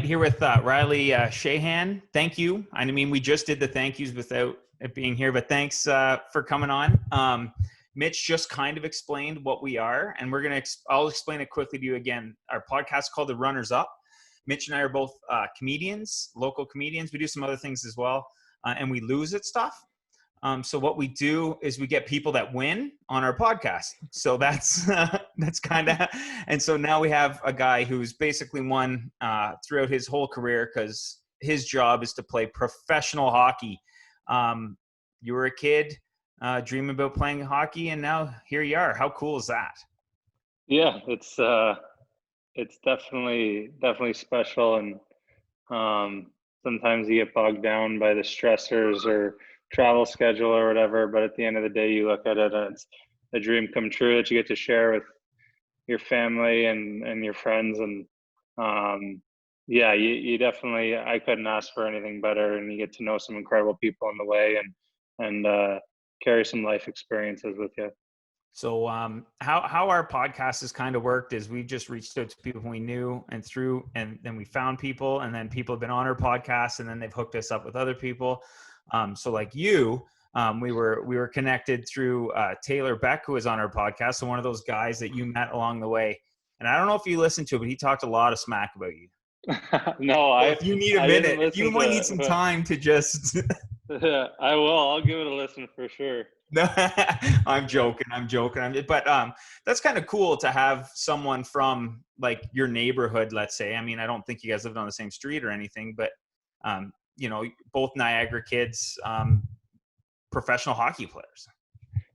tonight here with Riley Sheahan. Thank you. I mean, we just did the thank yous without it being here, but thanks for coming on. Mitch just kind of explained what we are, and I'll explain it quickly to you again. Our podcast is called The Runners Up. Mitch and I are both comedians, local comedians. We do some other things as well, and we lose at stuff. So what we do is we get people that win on our podcast. So that's kind of, and so now we have a guy who's basically won throughout his whole career because his job is to play professional hockey. You were a kid dreaming about playing hockey, and now here you are. How cool is that? Yeah, it's definitely special, and sometimes you get bogged down by the stressors or travel schedule or whatever, but at the end of the day you look at it and it's a dream come true that you get to share with your family and your friends. And you definitely, I couldn't ask for anything better, and you get to know some incredible people on the way and carry some life experiences with you. So how our podcast has kind of worked is we've just reached out to people we knew and then we found people, and then people have been on our podcast, and then they've hooked us up with other people. So like you, we were connected through Taylor Beck, who was on our podcast. So one of those guys that you met along the way. And I don't know if you listened to it, but he talked a lot of smack about you. No, so if you need a minute, if you might need some time to just I will. I'll give it a listen for sure. No, I'm joking. But that's kind of cool to have someone from like your neighborhood, let's say. I mean, I don't think you guys lived on the same street or anything, but both Niagara kids, professional hockey players.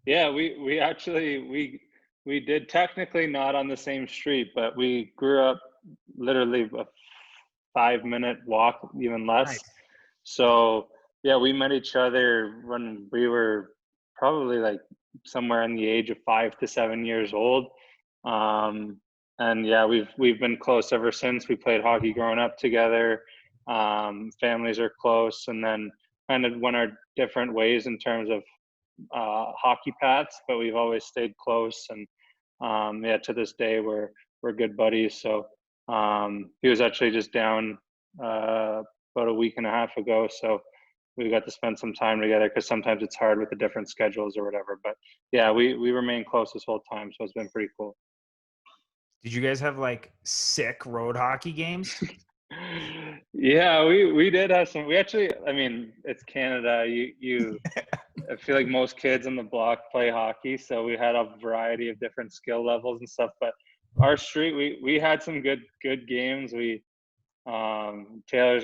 Yeah, we actually did technically not on the same street, but we grew up literally a 5-minute walk, even less. Nice. So yeah, we met each other when we were probably like somewhere in the age of 5 to 7 years old. And yeah, we've been close ever since. We played hockey growing up together. Families are close, and then kind of went our different ways in terms of hockey paths, but we've always stayed close. And to this day we're good buddies. So he was actually just down about a week and a half ago, so we got to spend some time together because sometimes it's hard with the different schedules or whatever. But yeah, we remain close this whole time, so it's been pretty cool. Did you guys have like sick road hockey games? Yeah, we did have some. We actually, I mean, it's Canada. You I feel like most kids on the block play hockey, so we had a variety of different skill levels and stuff. But our street, we had some good games. Taylor's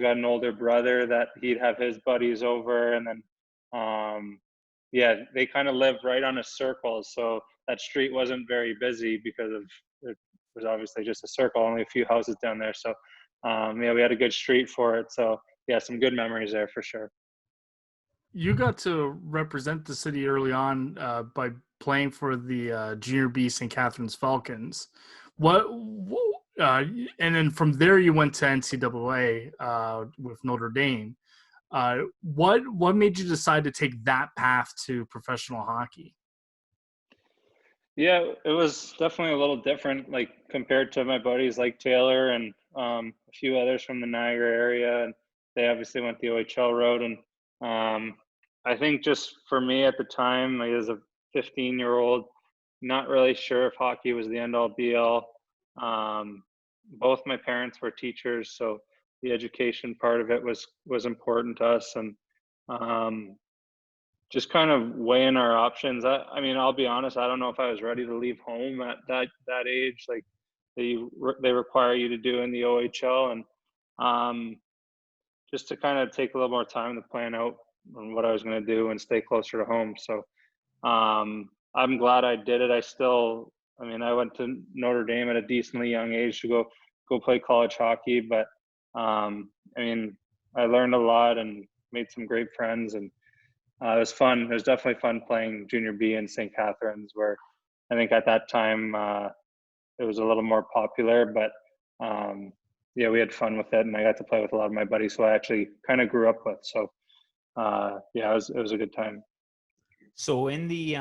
got an older brother that he'd have his buddies over, and then they kind of live right on a circle, so that street wasn't very busy because it was obviously just a circle, only a few houses down there. So we had a good street for it. So yeah, some good memories there for sure. You got to represent the city early on by playing for the Junior B St. Catharines Falcons. And then from there you went to NCAA with Notre Dame. What made you decide to take that path to professional hockey? Yeah, it was definitely a little different, like compared to my buddies like Taylor and a few others from the Niagara area, and they obviously went the OHL road. And I think just for me at the time, like as a 15-year-old, not really sure if hockey was the end-all be-all. Both my parents were teachers, so the education part of it was important to us, and just kind of weighing our options. I mean, I'll be honest, I don't know if I was ready to leave home at that age, like they require you to do in the OHL, and just to kind of take a little more time to plan out on what I was going to do and stay closer to home. So I'm glad I did it. I went to Notre Dame at a decently young age to go play college hockey, but I learned a lot and made some great friends, and it was fun. It was definitely fun playing Junior B in St. Catharines, where I think at that time it was a little more popular, but we had fun with it, and I got to play with a lot of my buddies who I actually kind of grew up with. So it was a good time. So in the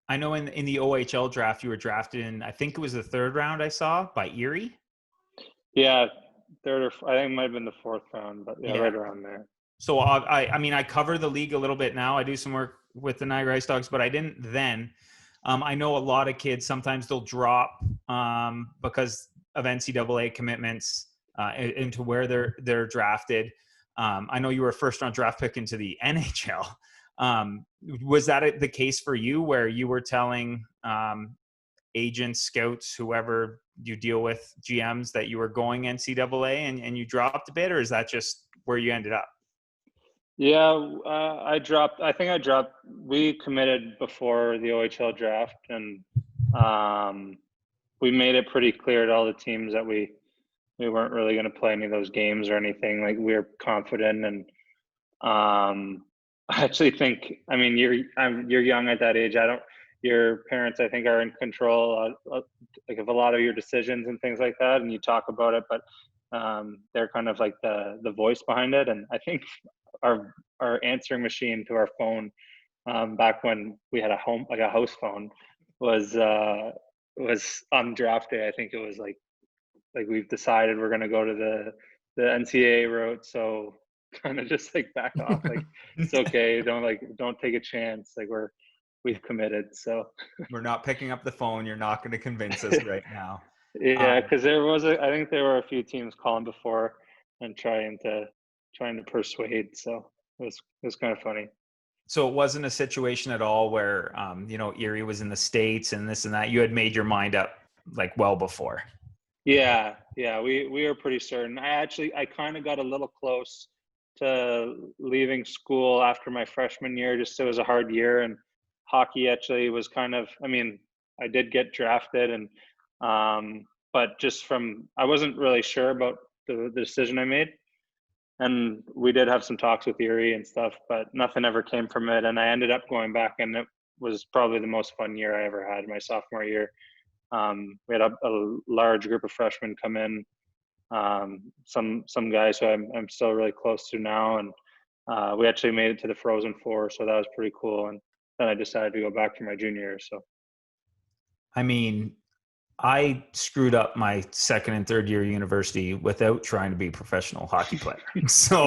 I know in the OHL draft, you were drafted in, I think it was the 3rd round I saw, by Erie. Yeah, third or I think it might have been the fourth round, but yeah, right around there. So I mean, I cover the league a little bit now. I do some work with the Niagara Ice Dogs, but I didn't then. I know a lot of kids, sometimes they'll drop because of NCAA commitments into where they're drafted. I know you were a first-round draft pick into the NHL. Was that the case for you, where you were telling agents, scouts, whoever you deal with, GMs, that you were going NCAA and you dropped a bit, or is that just where you ended up? Yeah, I think I dropped. We committed before the OHL draft, and we made it pretty clear to all the teams that we weren't really going to play any of those games or anything. Like, we were confident, and I actually think, I mean, you're young at that age. Your parents, I think, are in control like of a lot of your decisions and things like that, and you talk about it, but they're kind of like the voice behind it. And I think our answering machine to our phone, back when we had a house phone, was on draft day. I think it was like we've decided we're going to go to the NCAA route, so kind of just like back off. Like, it's okay, don't take a chance. Like, we've committed, so we're not picking up the phone. You're not going to convince us right now. Yeah, because I think there were a few teams calling before and trying to persuade. So it was kind of funny. So it wasn't a situation at all where Erie was in the States and this and that. You had made your mind up like well before. Yeah, we were pretty certain. I kind of got a little close to leaving school after my freshman year. Just, it was a hard year, and hockey actually was kind of, I mean, I did get drafted, and but I wasn't really sure about the decision I made. And we did have some talks with Erie and stuff, but nothing ever came from it. And I ended up going back, and it was probably the most fun year I ever had, my sophomore year. We had a large group of freshmen come in, some guys who I'm still really close to now, and we actually made it to the Frozen Four, so that was pretty cool. And then I decided to go back for my junior year. So, I mean, I screwed up my second and third year university without trying to be a professional hockey player. So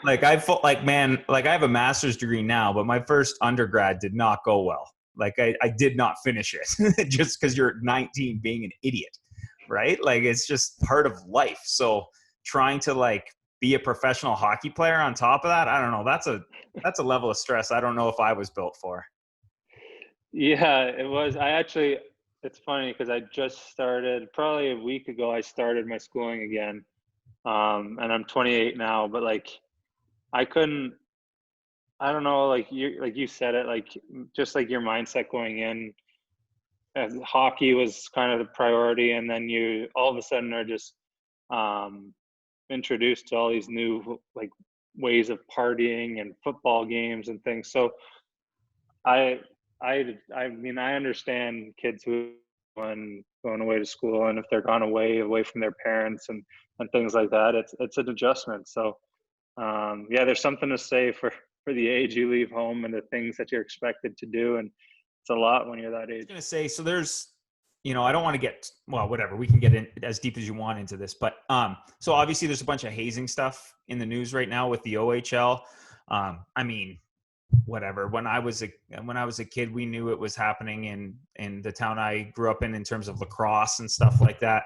like I felt like, man, like I have a master's degree now, but my first undergrad did not go well. Like I did not finish it just because you're 19 being an idiot, right? Like, it's just part of life. So trying to like be a professional hockey player on top of that, I don't know. That's a level of stress I don't know if I was built for. Yeah, it was. It's funny because I just started probably a week ago. I started my schooling again, and I'm 28 now. But like, I don't know. Like you said it. Like, just like your mindset going in, as hockey was kind of the priority, and then you all of a sudden are just introduced to all these new like ways of partying and football games and things. So I mean, I understand kids who going away to school, and if they're gone away from their parents and things like that, it's an adjustment. So yeah, there's something to say for the age you leave home and the things that you're expected to do, and it's a lot when you're that age. I was gonna say, so there's, I don't want to get, well, whatever, we can get in as deep as you want into this, but so obviously there's a bunch of hazing stuff in the news right now with the OHL. I mean, whatever. When I was a kid, we knew it was happening in the town I grew up in terms of lacrosse and stuff like that.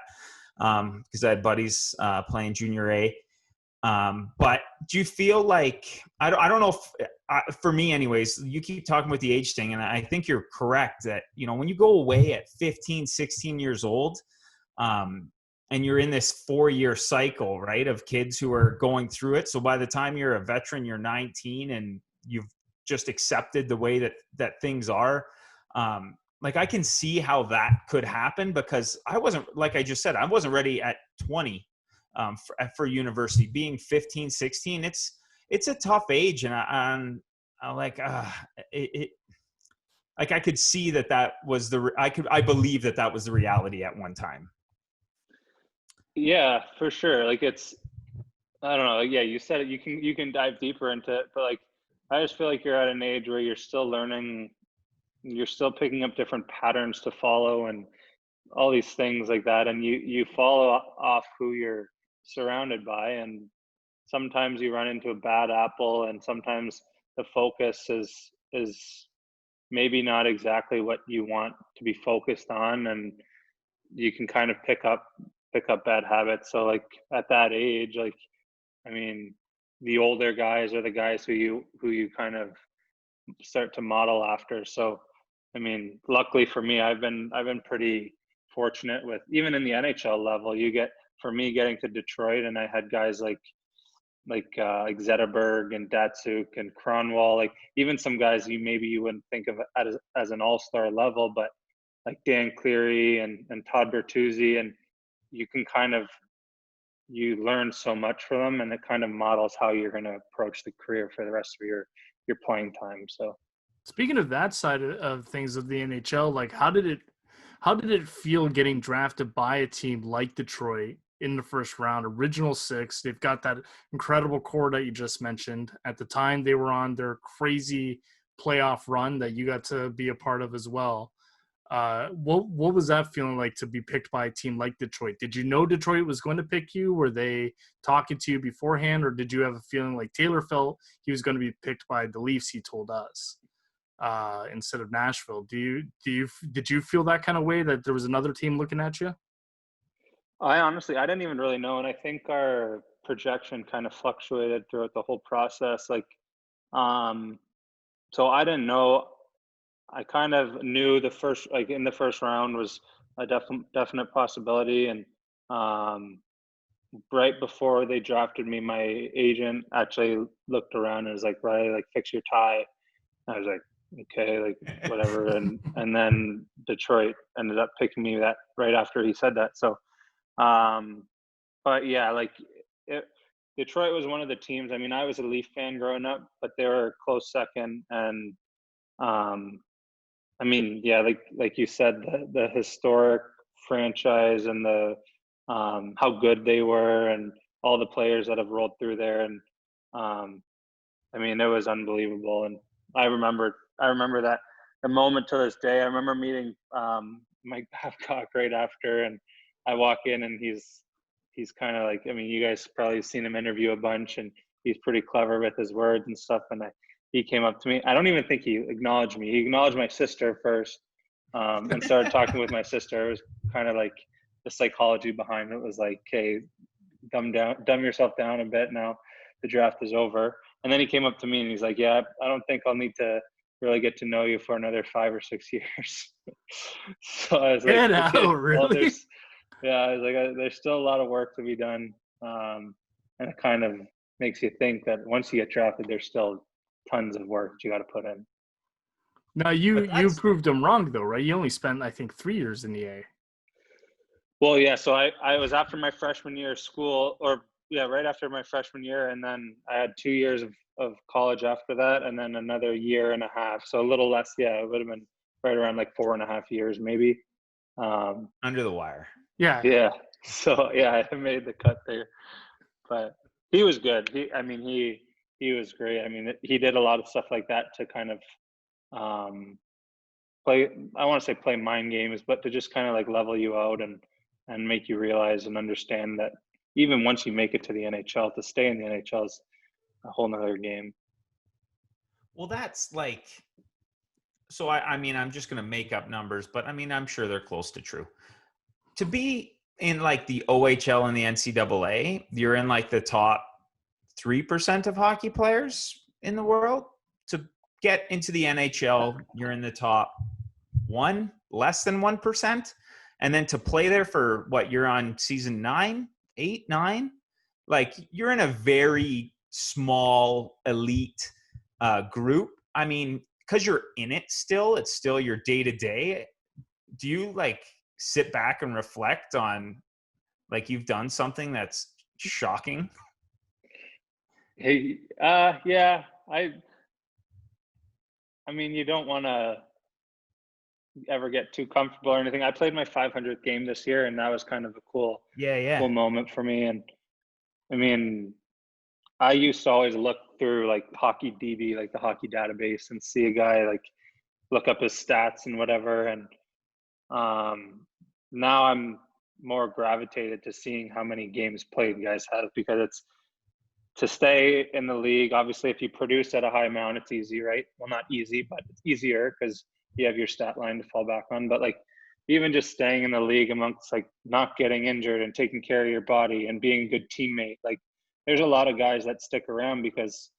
Because I had buddies playing junior A. But do you feel like, I don't know if, for me anyways, you keep talking with the age thing, and I think you're correct that, when you go away at 15, 16 years old, and you're in this 4-year cycle, right, of kids who are going through it. So by the time you're a veteran, you're 19 and you've just accepted the way that things are. Like, I can see how that could happen, because I wasn't, like I just said, I wasn't ready at 20 for university. Being 15, 16, it's a tough age. And I like, like, I could see that was I believe that was the reality at one time. Yeah, for sure. Like, I don't know. Like, yeah, you said it, you can dive deeper into it, but like, I just feel like you're at an age where you're still learning, you're still picking up different patterns to follow and all these things like that. And you follow off who your surrounded by, and sometimes you run into a bad apple, and sometimes the focus is maybe not exactly what you want to be focused on, and you can kind of pick up bad habits. So like at that age, like, I mean, the older guys are the guys who you kind of start to model after. So I mean, luckily for me, I've been pretty fortunate with, even in the NHL level, for me getting to Detroit, and I had guys like Zetterberg and Datsuk and Cronwall, like even some guys you wouldn't think of as an all-star level, but like Dan Cleary and Todd Bertuzzi, and you can you learn so much from them, and it kind of models how you're going to approach the career for the rest of your playing time. So speaking of that side of things of the NHL, like how did it feel getting drafted by a team like Detroit in the first round, original 6? They've got that incredible core that you just mentioned. At the time, they were on their crazy playoff run that you got to be a part of as well. What was that feeling like to be picked by a team like Detroit? Did you know Detroit was going to pick you? Were they talking to you beforehand, or did you have a feeling like Taylor felt he was going to be picked by the Leafs? He told us instead of Nashville. Did you feel that kind of way, that there was another team looking at you? I didn't even really know, and I think our projection kind of fluctuated throughout the whole process. Like, so I didn't know. I kind of knew in the first round was a definite possibility, and right before they drafted me, my agent actually looked around and was like, "Riley, like fix your tie." I was like, "Okay, like whatever." and then Detroit ended up picking me that right after he said that. So, but yeah, like Detroit was one of the teams. I mean, I was a Leaf fan growing up, but they were a close second, and I mean, yeah, like you said, the historic franchise and the how good they were, and all the players that have rolled through there, and I mean, it was unbelievable. And I remember that the moment to this day. I remember meeting Mike Babcock right after, and I walk in, and he's kind of like, I mean, you guys probably seen him interview a bunch, and he's pretty clever with his words and stuff. And he came up to me. I don't even think he acknowledged me. He acknowledged my sister first, and started talking with my sister. It was kind of like the psychology behind it was like, "Okay, dumb yourself down a bit. Now the draft is over." And then he came up to me and he's like, "Yeah, I don't think I'll need to really get to know you for another 5 or 6 years." So I was like, "Okay, really?" I was like, "There's still a lot of work to be done," and it kind of makes you think that once you get drafted, there's still tons of work you got to put in. Now you proved him wrong though, right? You only spent, I think, 3 years in the A. Well, yeah. So I was after my freshman year of school, or yeah, right after my freshman year, and then I had 2 years of college after that, and then another year and a half. So a little less. Yeah, it would have been right around like 4.5 years, maybe. Under the wire. Yeah. Yeah. So yeah, I made the cut there, but he was good. He was great. I mean, he did a lot of stuff like that to kind of play. I want to say play mind games, but to just kind of like level you out and make you realize and understand that even once you make it to the NHL, to stay in the NHL is a whole nother game. Well, that's like, so I mean, I'm just going to make up numbers, but I mean, I'm sure they're close to true. To be in like the OHL and the NCAA, you're in like the top 3% of hockey players in the world. To get into the NHL, you're in the top less than 1%. And then to play there for what, you're on season 9, 8, 9, like you're in a very small elite group. I mean, because you're in it still, it's still your day to day. Do you like sit back and reflect on like you've done something that's shocking? Hey, yeah, I mean, you don't want to ever get too comfortable or anything. I played my 500th game this year, and that was kind of a cool moment for me. And I mean, I used to always look through like Hockey DB, like the hockey database, and see a guy like look up his stats and whatever. And now I'm more gravitated to seeing how many games played guys have, because it's to stay in the league. Obviously, if you produce at a high amount, it's easy, right? Well, not easy, but it's easier because you have your stat line to fall back on. But like, even just staying in the league amongst like not getting injured and taking care of your body and being a good teammate, like there's a lot of guys that stick around because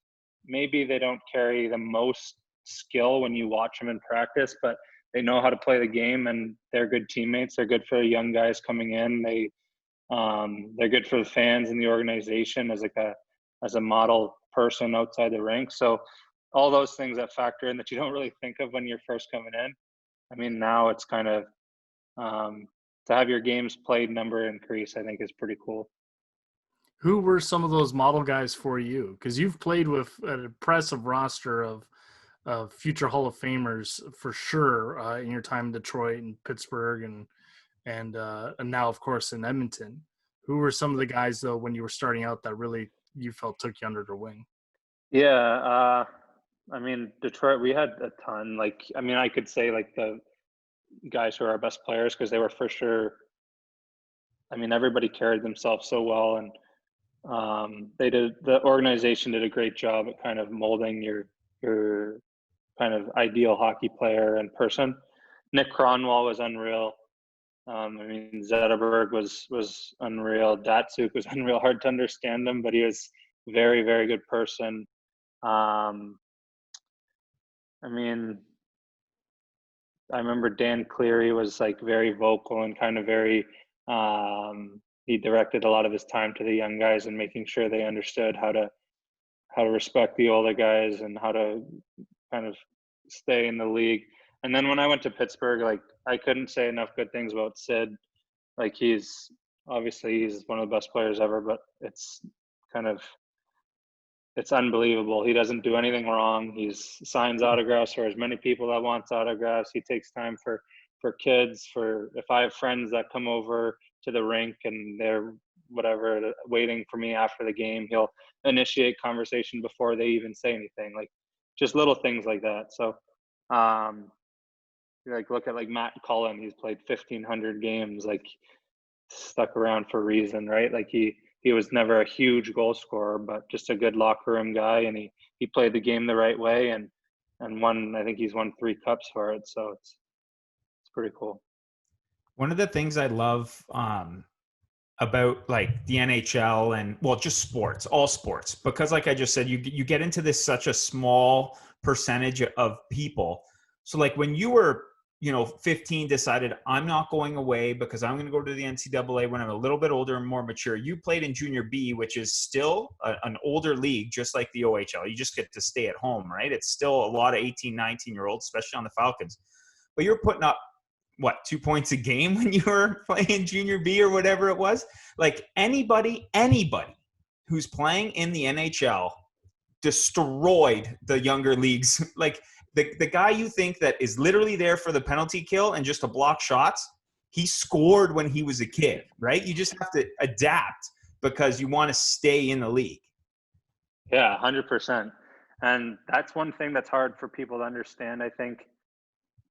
maybe they don't carry the most skill when you watch them in practice, but they know how to play the game and they're good teammates. They're good for the young guys coming in. They're good for the fans and the organization as a model person outside the rink. So all those things that factor in that you don't really think of when you're first coming in. I mean, now it's kind of to have your games played number increase, I think is pretty cool. Who were some of those model guys for you? Because you've played with an impressive roster of future Hall of Famers for sure in your time in Detroit and Pittsburgh and now, of course, in Edmonton. Who were some of the guys, though, when you were starting out that really you felt took you under their wing? Yeah, I mean, Detroit, we had a ton. Like, I mean, I could say like the guys who are our best players because they were for sure. I mean, everybody carried themselves so well, and the organization did a great job at kind of molding your kind of ideal hockey player and person. Nick Cronwall was unreal. I mean, Zetterberg was unreal. Datsuk was unreal. Hard to understand him, but he was very, very good person. I mean, I remember Dan Cleary was like very vocal and kind of very, he directed a lot of his time to the young guys and making sure they understood how to respect the older guys and how to kind of stay in the league. And then when I went to Pittsburgh, like I couldn't say enough good things about Sid. Like he's one of the best players ever, but it's unbelievable. He doesn't do anything wrong. He signs autographs for as many people that wants autographs. He takes time for kids. If I have friends that come over to the rink and they're waiting for me after the game, he'll initiate conversation before they even say anything. Like just little things like that. So, like look at like Matt Cullen. He's played 1,500 games. Like stuck around for a reason, right? Like he was never a huge goal scorer, but just a good locker room guy, and he played the game the right way and I think he's won 3 cups for it, so it's pretty cool. One of the things I love about like the NHL and just sports, all sports, because like I just said, you get into this such a small percentage of people. So like when you were 15, decided I'm not going away because I'm going to go to the NCAA when I'm a little bit older and more mature. You played in Junior B, which is still an older league, just like the OHL. You just get to stay at home, right? It's still a lot of 18, 19-year-olds, especially on the Falcons. But you're putting up, 2 points a game when you were playing Junior B or whatever it was? Like anybody who's playing in the NHL destroyed the younger leagues. Like, the guy you think that is literally there for the penalty kill and just to block shots, he scored when he was a kid, right? You just have to adapt because you want to stay in the league. Yeah, 100%. And that's one thing that's hard for people to understand. I think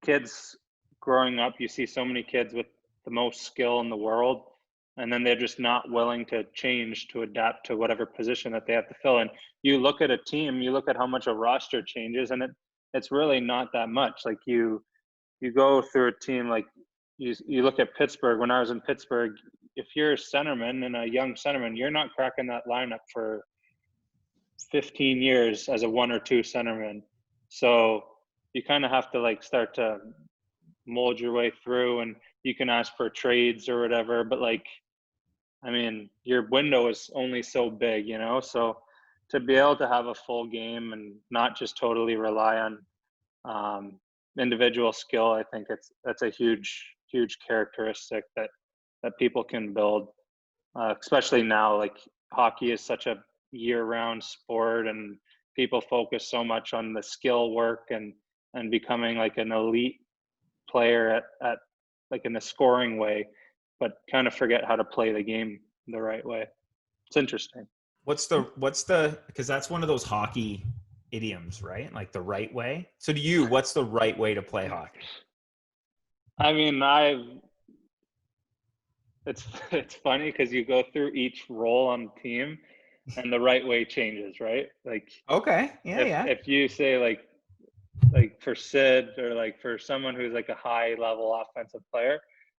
kids growing up, you see so many kids with the most skill in the world, and then they're just not willing to change to adapt to whatever position that they have to fill in. You look at a team, you look at how much a roster changes, and it's really not that much. Like you go through a team, like you look at Pittsburgh. When I was in Pittsburgh, if you're a centerman and a young centerman, you're not cracking that lineup for 15 years as a 1 or 2 centerman. So you kind of have to like start to mold your way through, and you can ask for trades or whatever. But like, I mean, your window is only so big, so to be able to have a full game and not just totally rely on individual skill, I think that's a huge characteristic that people can build, especially now. Like hockey is such a year-round sport, and people focus so much on the skill work and becoming like an elite player at like in the scoring way, but kind of forget how to play the game the right way. It's interesting. What's the because that's one of those hockey idioms, right? Like the right way. So to you, what's the right way to play hockey? I mean, it's funny because you go through each role on the team, and the right way changes, right? Like Okay. Yeah. Yeah. if you say like for Sid or like for someone who's like a high level offensive player,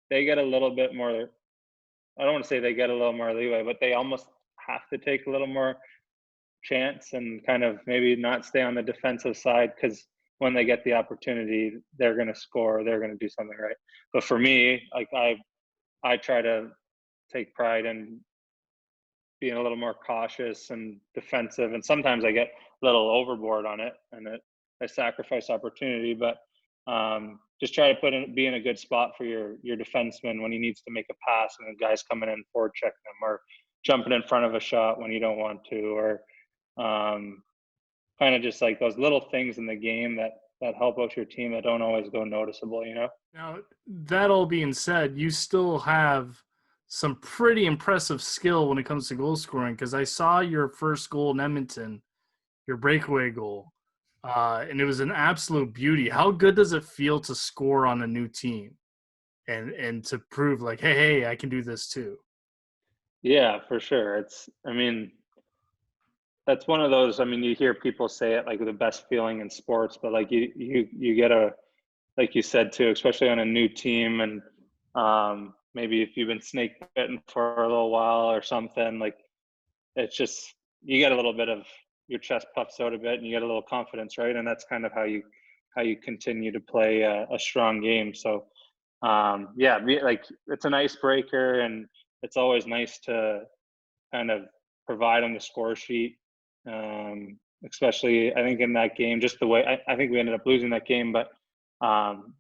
they get a little bit more. I don't want to say they get a little more leeway, but they almost have to take a little more chance and kind of maybe not stay on the defensive side, because when they get the opportunity, they're going to score, they're going to do something right. But for me, like I try to take pride in being a little more cautious and defensive, and sometimes I get a little overboard on it, and I sacrifice opportunity. But just try to be in a good spot for your defenseman when he needs to make a pass, and the guy's coming in forward checking him, or jumping in front of a shot when you don't want to, or kind of just like those little things in the game that help out your team that don't always go noticeable, you know? Now, that all being said, you still have some pretty impressive skill when it comes to goal scoring, because I saw your first goal in Edmonton, your breakaway goal, and it was an absolute beauty. How good does it feel to score on a new team and to prove like, hey, I can do this too? Yeah, for sure. I mean, that's one of those, I mean, you hear people say it like the best feeling in sports, but like you get like you said too, especially on a new team, and maybe if you've been snake bitten for a little while or something, like it's just, you get a little bit of your chest puffs out a bit, and you get a little confidence, right? And that's kind of how you continue to play a strong game. So yeah, like it's an icebreaker, and it's always nice to kind of provide on the score sheet. Especially I think in that game, just the way I think we ended up losing that game, but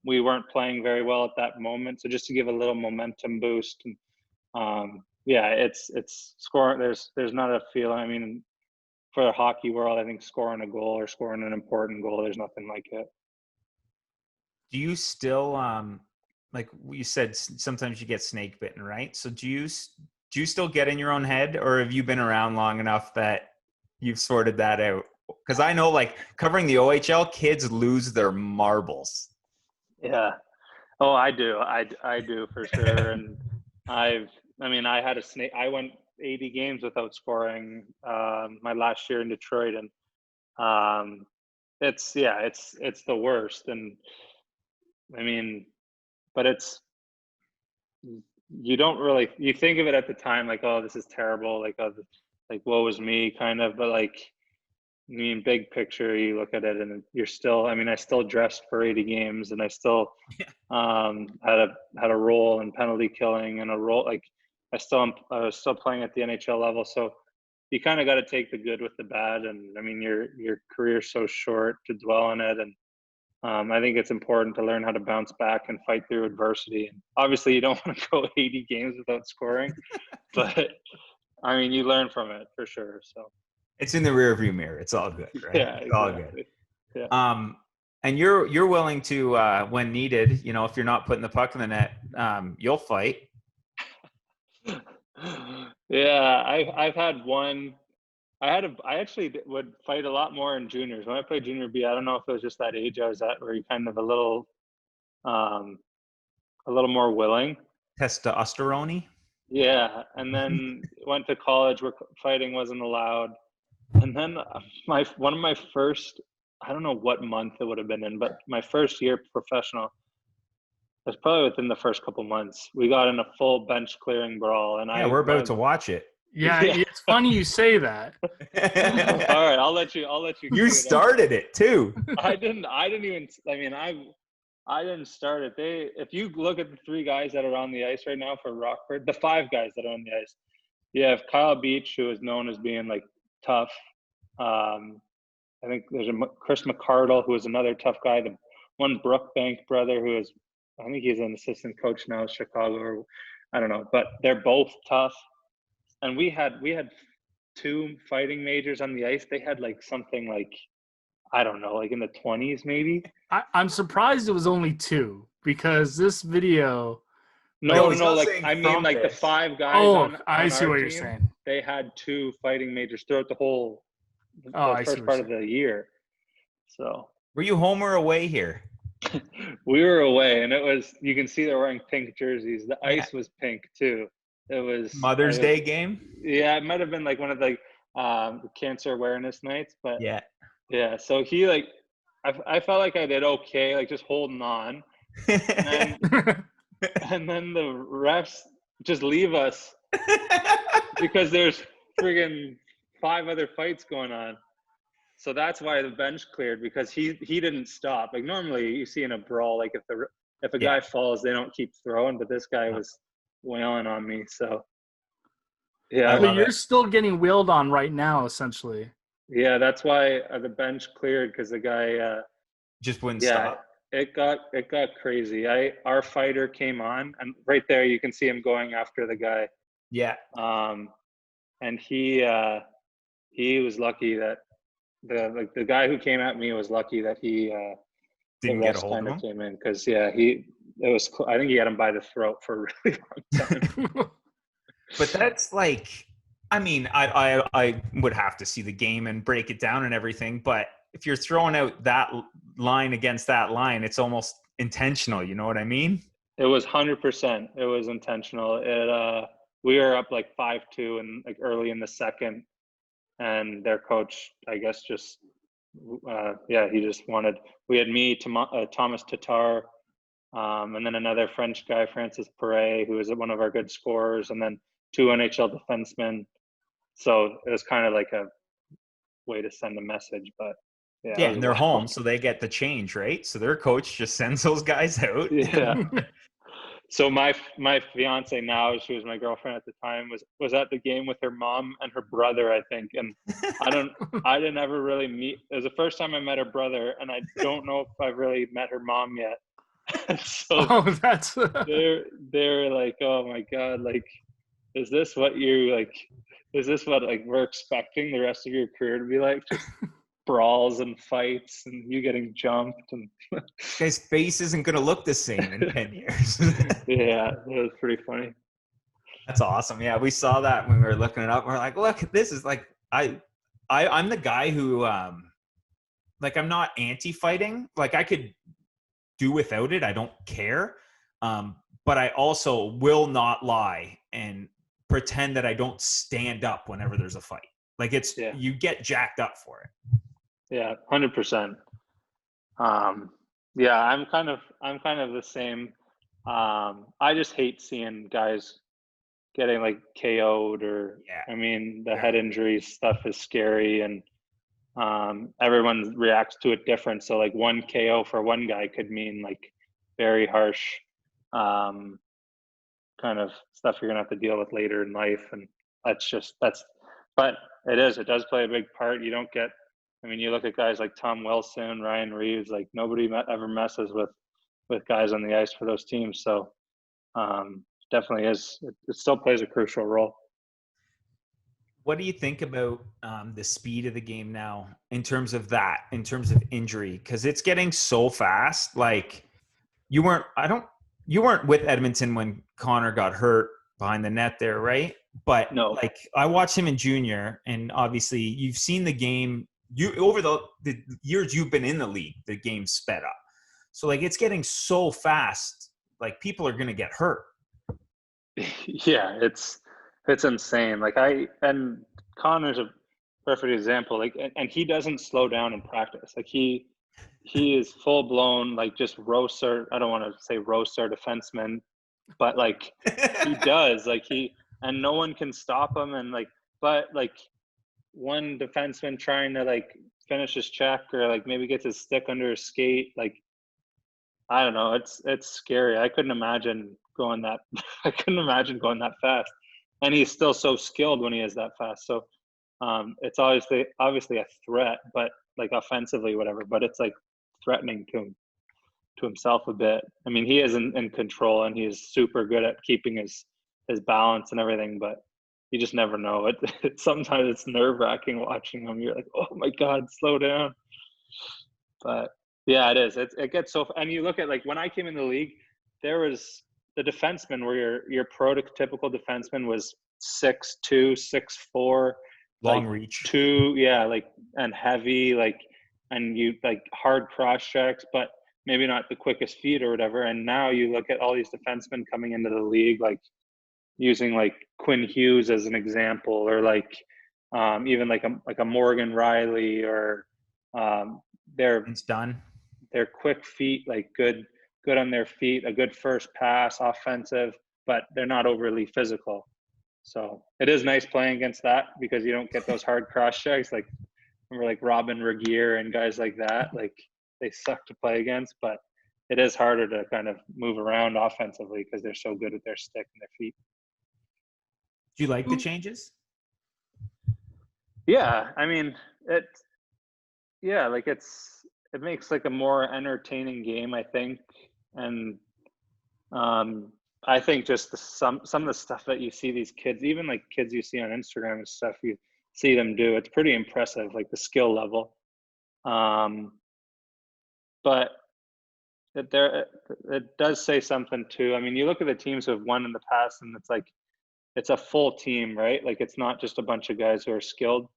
we weren't playing very well at that moment. So just to give a little momentum boost, and yeah, it's scoring. There's not a feeling. I mean, for the hockey world, I think scoring a goal or scoring an important goal, there's nothing like it. Do you still like you said, sometimes you get snake bitten, right? So do you still get in your own head, or have you been around long enough that you've sorted that out? Because I know, like, covering the OHL, kids lose their marbles. Yeah. Oh, I do. I do for sure. And I had a snake. I went 80 games without scoring my last year in Detroit, and it's the worst. And I mean, but you don't really, you think of it at the time like, oh, this is terrible, like, oh, like woe is me kind of, but like, I mean, big picture, you look at it and you're still, I mean, I still dressed for 80 games, and I still had a role in penalty killing, and a role, like I was still playing at the NHL level. So you kind of got to take the good with the bad. And I mean, your career's so short to dwell on it. And I think it's important to learn how to bounce back and fight through adversity. And obviously you don't want to go 80 games without scoring, but I mean, you learn from it for sure. So it's in the rearview mirror. It's all good, right? Yeah, it's exactly. all good. Yeah. And you're willing to, when needed, you know, if you're not putting the puck in the net, you'll fight. Yeah, I've had one. I actually would fight a lot more in juniors. When I played junior B, I don't know if it was just that age I was at, where you kind of a little more willing. Testosterone. Yeah, and then went to college where fighting wasn't allowed. And then one of my first, I don't know what month it would have been in, but my first year professional, it was probably within the first couple months, we got in a full bench clearing brawl. And we're about to watch it. Yeah, it's funny you say that. All right, I'll let you. You started it too. I didn't even. I mean, I didn't start it. If you look at the 3 guys that are on the ice right now for Rockford, the 5 guys that are on the ice, you have Kyle Beach, who is known as being like tough. I think there's Chris McCardle, who is another tough guy. The one Brookbank brother, who is, I think he's an assistant coach now in Chicago, or I don't know, but they're both tough. And we had 2 fighting majors on the ice. They had like something like, I don't know, like in the 20s maybe. I'm surprised it was only 2, because this video. No, like I mean, like the 5 guys. Oh, I see what you're saying. They had 2 fighting majors throughout the first part of the year. So were you home or away here? We were away, and it was, you can see they're wearing pink jerseys. The Yeah. ice was pink too. It was Mother's Day game. Yeah, it might have been like one of the cancer awareness nights, but Yeah. yeah. So he like, I felt like I did okay, like just holding on, and and then the refs just leave us because there's friggin' 5 other fights going on. So that's why the bench cleared, because he didn't stop. Like normally you see in a brawl, like if a Yeah. guy falls, they don't keep throwing, but this guy No. was wailing on me. So I yeah, So love you're it. still getting wheeled on right now, essentially. yeah, that's why the bench cleared, because the guy, Just wouldn't yeah, stop. it got crazy. Our fighter came on, and right there you can see him going after the guy. Yeah. And he was lucky that the guy who came at me was lucky that the Didn't get a refs hold kind of of him. came in, because I think he had him by the throat for a really long time. But that's like, I mean, I would have to see the game and break it down and everything. But if you're throwing out that line against that line, it's almost intentional. You know what I mean? It was 100%. It was intentional. We were up like 5-2 and like early in the second, and their coach, I guess, just he just wanted. We had me, Thomas Tatar, and then another French guy, Francis Perret, who was one of our good scorers, and then 2 NHL defensemen. So it was kind of like a way to send a message, but yeah, Yeah, it was and they're home, wild. so they get the change, right? So their coach just sends those guys out. Yeah. So my fiance now, she was my girlfriend at the time, was at the game with her mom and her brother, I think. And I didn't ever really meet. It was the first time I met her brother, and I don't know if I've really met her mom yet. So Oh, that's they're like, oh my God, like, is this what like we're expecting the rest of your career to be like? Just brawls and fights and you getting jumped and This guy's face isn't going to look the same in 10 years. yeah, it was pretty funny. That's awesome. Yeah, we saw that when we were looking it up. We're like, look, this is like I'm the guy who like I'm not anti-fighting. Like I could do without it. I don't care. But I also will not lie and pretend that I don't stand up whenever there's a fight. Like you get jacked up for it. Yeah, 100%. Yeah, I'm kind of the same. I just hate seeing guys getting like KO'd, or Yeah. I mean, the head injury stuff is scary, and everyone reacts to it different. So like one KO for one guy could mean like very harsh kind of stuff you're gonna have to deal with later in life, and but it does play a big part. You don't get, I mean, you look at guys like Tom Wilson, Ryan Reeves, like nobody ever messes with guys on the ice for those teams. So definitely it still plays a crucial role. What do you think about the speed of the game now in terms of injury? Because it's getting so fast. Like you weren't with Edmonton when Connor got hurt behind the net there, right? But No. like I watched him in junior, and obviously you've seen the game. You over the years you've been in the league, the game sped up. So like it's getting so fast. Like people are gonna get hurt. Yeah, it's insane. Like and Connor's a perfect example. Like, and he doesn't slow down in practice. Like he is full blown, like just roaster. I don't want to say roaster defenseman, but like he does. Like and no one can stop him. And like, but like one defenseman trying to like finish his check, or like maybe gets his stick under his skate, like I don't know. It's scary. I couldn't imagine going that. I couldn't imagine going that fast. And he's still so skilled when he is that fast. So it's obviously a threat, but like offensively, whatever. But it's like threatening to himself a bit. I mean, he is in control, and he's super good at keeping his balance and everything. But you just never know. Sometimes it's nerve wracking watching him. You're like, oh my God, slow down. But yeah, it is. It gets so. And you look at like when I came in the league, there was the defenseman where your prototypical defenseman was 6'2", 6'4", Long like reach. and heavy, like, and you like hard cross checks. But maybe not the quickest feet or whatever. And now you look at all these defensemen coming into the league, like using like Quinn Hughes as an example, or like even like a Morgan Riley, or It's done. their quick feet, like good on their feet, a good first pass, offensive, but they're not overly physical. So it is nice playing against that because you don't get those hard cross checks. Like remember like Robin Regier and guys like that, like they suck to play against, but it is harder to kind of move around offensively because they're so good with their stick and their feet. Do you like the changes? Yeah, I mean, it makes like a more entertaining game, I think. And I think just some of the stuff that you see these kids, even like kids you see on Instagram and stuff, you see them do, it's pretty impressive, like the skill level. But it does say something too. I mean, you look at the teams who have won in the past, and it's like it's a full team, right? Like it's not just a bunch of guys who are skilled.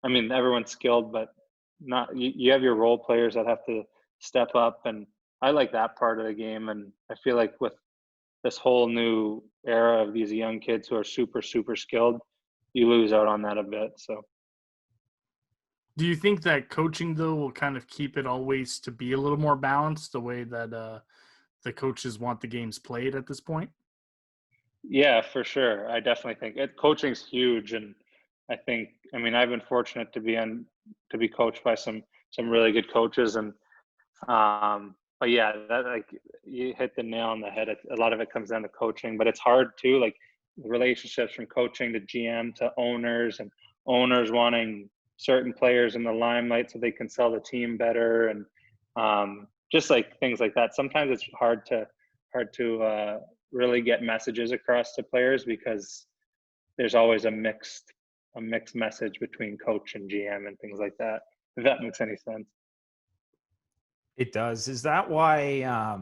I mean, everyone's skilled, but not you have your role players that have to step up, and I like that part of the game. And I feel like with this whole new era of these young kids who are super skilled, you lose out on that a bit. So Do you think that coaching, though, will kind of keep it always to be a little more balanced the way that the coaches want the games played at this point? yeah, for sure. I definitely think coaching's huge. And I think, I mean, I've been fortunate to be coached by some really good coaches. And but yeah, that like you hit the nail on the head. A lot of it comes down to coaching, but it's hard too, like relationships from coaching to GM to owners, and owners wanting certain players in the limelight so they can sell the team better, and just like things like that. Sometimes it's hard to really get messages across to players because there's always a mixed message between coach and GM and things like that. If that makes any sense. It does. Is that why,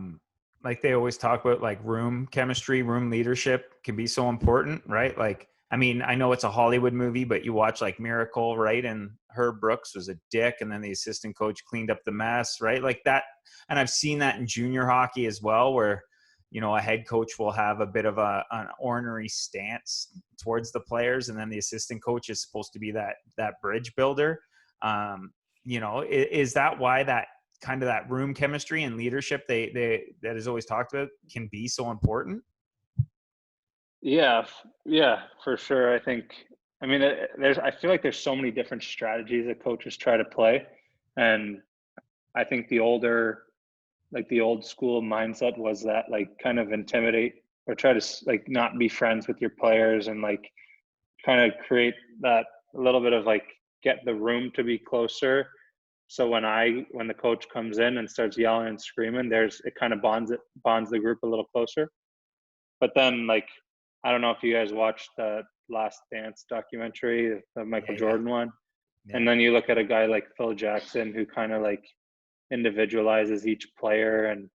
like they always talk about like room chemistry, room leadership can be so important, right? Like, I mean, I know it's a Hollywood movie, but you watch like Miracle, right? And Herb Brooks was a dick, and then the assistant coach cleaned up the mess, right? Like that. And I've seen that in junior hockey as well, where, you know, a head coach will have a bit of an ornery stance towards the players, and then the assistant coach is supposed to be that bridge builder. You know, is that why that kind of that room chemistry and leadership that is always talked about can be so important? Yeah, for sure. I think, I mean, I feel like there's so many different strategies that coaches try to play. And I think the old school mindset was that like kind of intimidate or try to like not be friends with your players, and like kind of create that a little bit of like get the room to be closer. So when the coach comes in and starts yelling and screaming, it kind of bonds the group a little closer. But then like, I don't know if you guys watched the Last Dance documentary, the Michael Jordan one. Yeah. And then you look at a guy like Phil Jackson, who kind of like individualizes each player and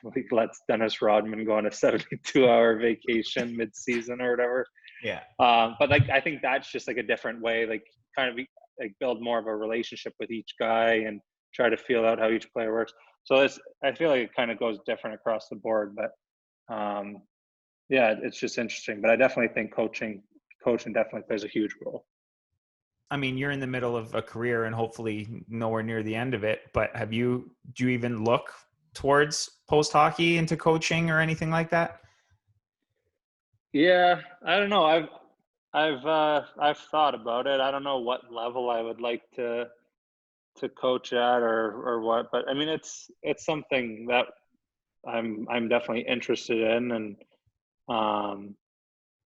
like lets Dennis Rodman go on a 72-hour vacation mid-season or whatever. Yeah. But like, I think that's just like a different way, like kind of like build more of a relationship with each guy and try to feel out how each player works. So I feel like it kind of goes different across the board, but yeah, it's just interesting. But I definitely think coaching definitely plays a huge role. I mean, you're in the middle of a career and hopefully nowhere near the end of it, but do you even look towards post hockey into coaching or anything like that? Yeah, I don't know. I've thought about it. I don't know what level I would like to coach at or what, but I mean, it's something that I'm definitely interested in, and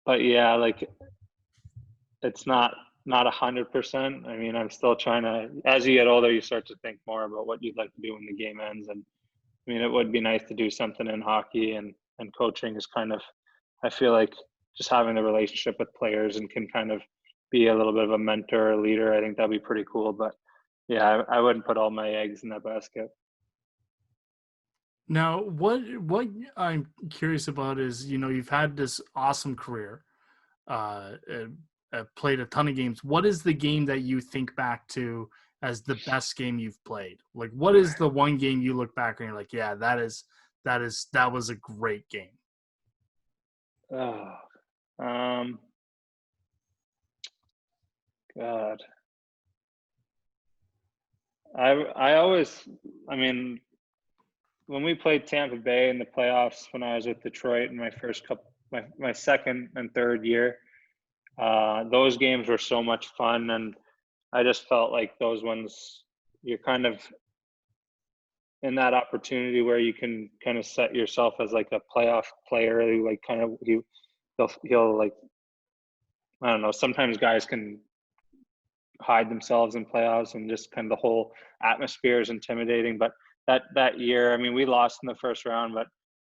but yeah, like it's not 100%. I mean, I'm still trying to, as you get older, you start to think more about what you'd like to do when the game ends. And I mean, it would be nice to do something in hockey, and coaching is kind of, I feel like just having the relationship with players and can kind of be a little bit of a mentor or leader. I think that'd be pretty cool. But yeah, I wouldn't put all my eggs in that basket. Now, what I'm curious about is, you know, you've had this awesome career, played a ton of games. What is the game that you think back to as the best game you've played? Like, what is the one game you look back and you're like, yeah, that was a great game? Oh, God. I mean, when we played Tampa Bay in the playoffs when I was with Detroit in my second and third year, those games were so much fun, and I just felt like those ones, you're kind of in that opportunity where you can kind of set yourself as like a playoff player who like kind of he'll like, I don't know, sometimes guys can hide themselves in playoffs and just kind of the whole atmosphere is intimidating. But that year, I mean, we lost in the first round, but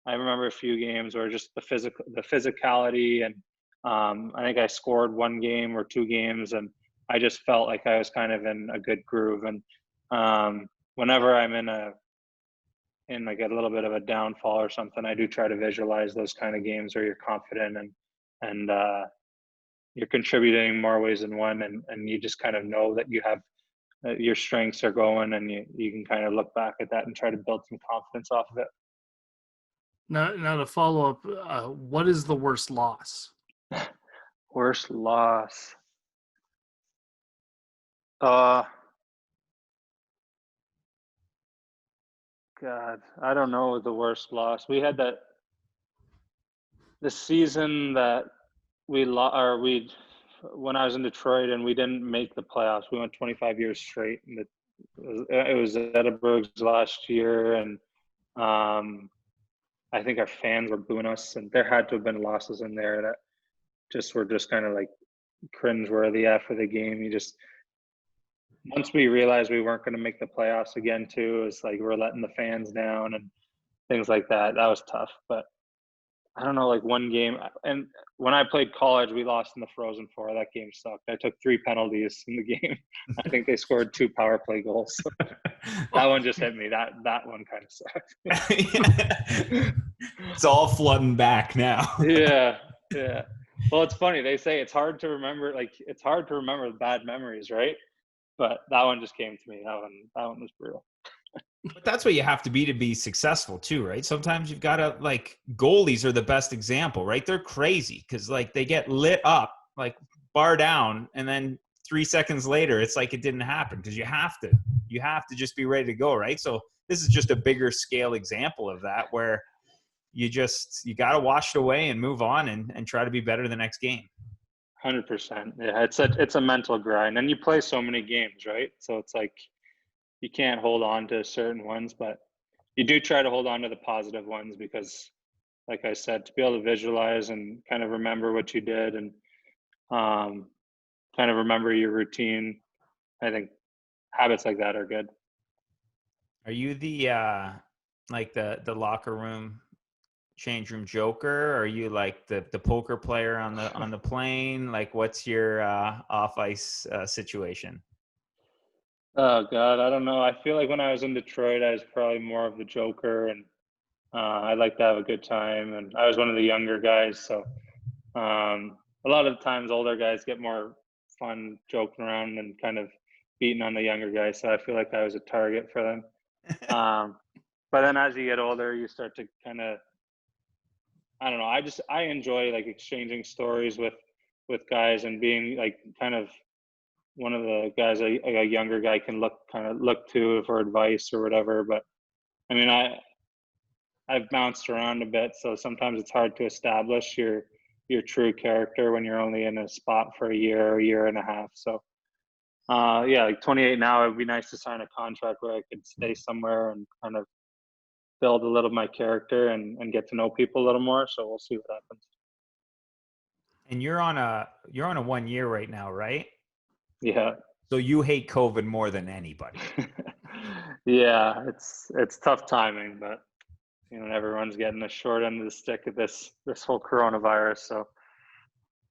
I remember a few games where just the physicality, and I think I scored one game or two games, and I just felt like I was kind of in a good groove. And whenever I'm in like a little bit of a downfall or something, I do try to visualize those kind of games where you're confident and you're contributing more ways than one, and you just kind of know that you have your strengths are going, and you can kind of look back at that and try to build some confidence off of it. Now to follow up, what is the worst loss? Worst loss. God, I don't know the worst loss. We had the season that when I was in Detroit and we didn't make the playoffs. We went 25 years straight, and it was Edinburgh's last year, and I think our fans were booing us, and there had to have been losses in there that were just kind of like cringeworthy after the game. Once we realized we weren't going to make the playoffs again too, it's like we're letting the fans down and things like that. That was tough. But I don't know, like one game. And when I played college, we lost in the Frozen Four. That game sucked. I took 3 penalties in the game. I think they scored 2 power play goals. That one just hit me. That one kind of sucked. It's all flooding back now. Yeah. Well, it's funny. They say it's hard to remember. Like, it's hard to remember bad memories, right? But that one just came to me. That one was brutal. But that's what you have to be successful too, right? Sometimes you've got to, like, goalies are the best example, right? They're crazy because like they get lit up, like bar down, and then 3 seconds later, it's like it didn't happen because you have to just be ready to go, right? So this is just a bigger scale example of that where you got to wash it away and move on and try to be better the next game. 100%. Yeah, it's a mental grind, and you play so many games, right? So it's like you can't hold on to certain ones, but you do try to hold on to the positive ones because, like I said, to be able to visualize and kind of remember what you did and kind of remember your routine, I think habits like that are good. Are you the like the locker room, change room joker? Or are you like the poker player on the plane? Like, what's your off ice situation? Oh God, I don't know. I feel like when I was in Detroit, I was probably more of the joker, and I like to have a good time. And I was one of the younger guys, so a lot of the times older guys get more fun joking around and kind of beating on the younger guys. So I feel like I was a target for them. But then as you get older, you start to kind of, I don't know. I enjoy like exchanging stories with guys and being like kind of one of the guys a younger guy can look to for advice or whatever. But I mean, I've bounced around a bit, so sometimes it's hard to establish your true character when you're only in a spot for a year and a half. So yeah, like 28 now, it'd be nice to sign a contract where I could stay somewhere and kind of build a little of my character and get to know people a little more. So we'll see what happens. And you're on a 1 year right now, right? Yeah. So you hate COVID more than anybody. Yeah, it's tough timing, but you know, everyone's getting the short end of the stick of this whole coronavirus. So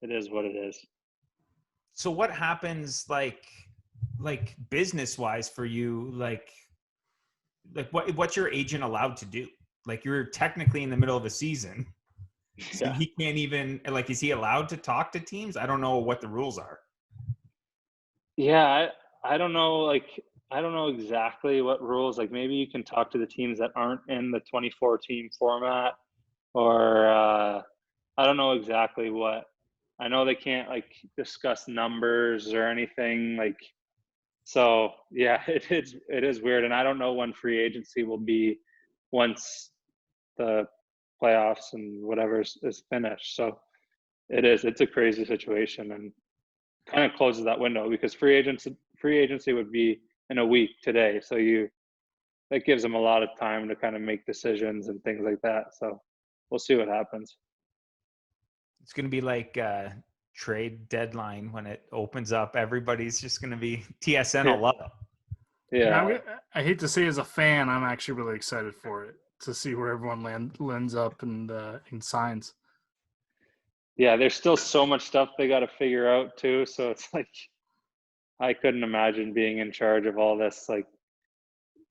it is what it is. So what happens like business wise for you? Like what's your agent allowed to do? Like, you're technically in the middle of a season. So Yeah. he can't even, is he allowed to talk to teams? I don't know what the rules are. Yeah, I don't know, I don't know exactly what rules. Like maybe you can talk to the teams that aren't in the 24 team format, or I don't know exactly what. I know they can't like discuss numbers or anything like. So yeah, it is weird, and I don't know when free agency will be once the playoffs and whatever is finished. So it's a crazy situation, and kind of closes that window because free agency would be in a week today. So that gives them a lot of time to kind of make decisions and things like that. So we'll see what happens. It's going to be like trade deadline when it opens up. Everybody's just going to be TSN. I'll love it. Yeah. I hate to say, as a fan, I'm actually really excited for it to see where everyone lands up and signs. Yeah, there's still so much stuff they got to figure out too. So it's like I couldn't imagine being in charge of all this, like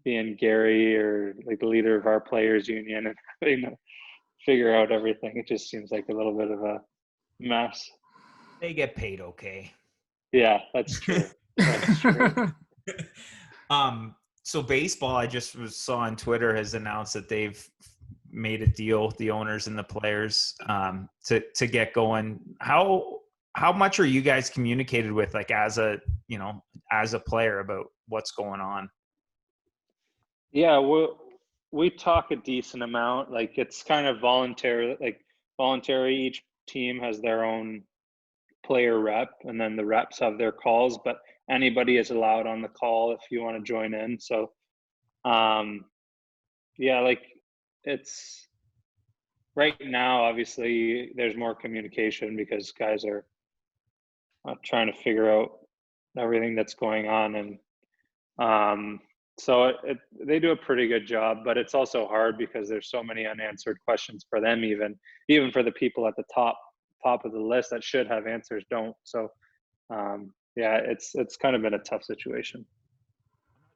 being Gary or like the leader of our players union and having to figure out everything. It just seems like a little bit of a mess. They get paid okay. Yeah, that's true. That's true. So baseball, I just saw on Twitter, has announced that they've made a deal with the owners and the players to get going. How much are you guys communicated with, like as a player, about what's going on? Yeah, we talk a decent amount. Like it's kind of voluntary. Each team has their own player rep, and then the reps have their calls. But anybody is allowed on the call if you want to join in. So, yeah, like it's right now. Obviously, there's more communication because guys are trying to figure out everything that's going on, and so they do a pretty good job, but it's also hard because there's so many unanswered questions for them, even for the people at the top of the list that should have answers don't. So yeah, it's kind of been a tough situation.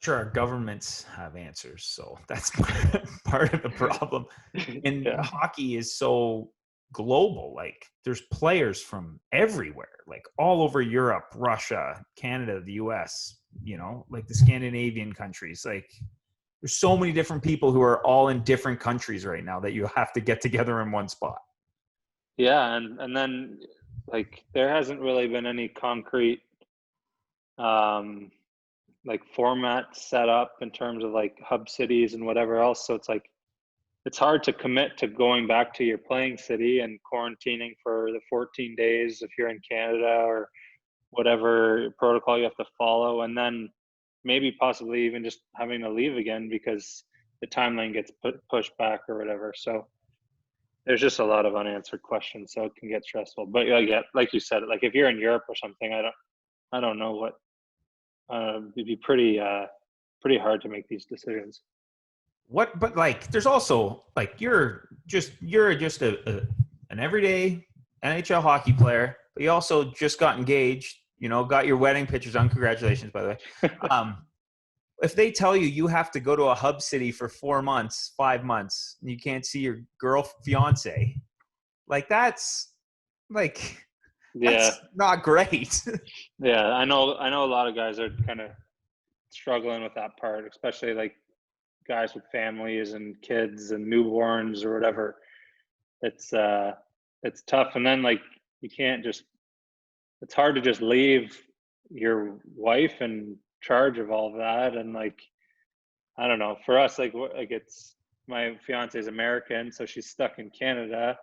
Sure, our governments have answers, so that's part of the problem. And Yeah. hockey is so global. Like there's players from everywhere, like all over Europe, Russia, Canada, the US, like the Scandinavian countries. Like there's so many different people who are all in different countries right now that you have to get together in one spot. Yeah, and then like there hasn't really been any concrete like format set up in terms of like hub cities and whatever else. So it's like it's hard to commit to going back to your playing city and quarantining for the 14 days if you're in Canada or whatever protocol you have to follow, and then maybe possibly even just having to leave again because the timeline gets pushed back or whatever. So there's just a lot of unanswered questions, so it can get stressful. But yeah, like you said, like if you're in Europe or something, I don't know what it'd be pretty hard to make these decisions. But like there's also like you're just an everyday NHL hockey player, but you also just got engaged, got your wedding pictures on. Congratulations, by the way. If they tell you have to go to a hub city for 4 months, 5 months, and you can't see your fiance, like that's not great. Yeah, I know a lot of guys are kind of struggling with that part, especially like guys with families and kids and newborns or whatever. It's tough. And then like it's hard to just leave your wife in charge of all of that. And like I don't know, for us, like it's my fiance is American, so she's stuck in Canada,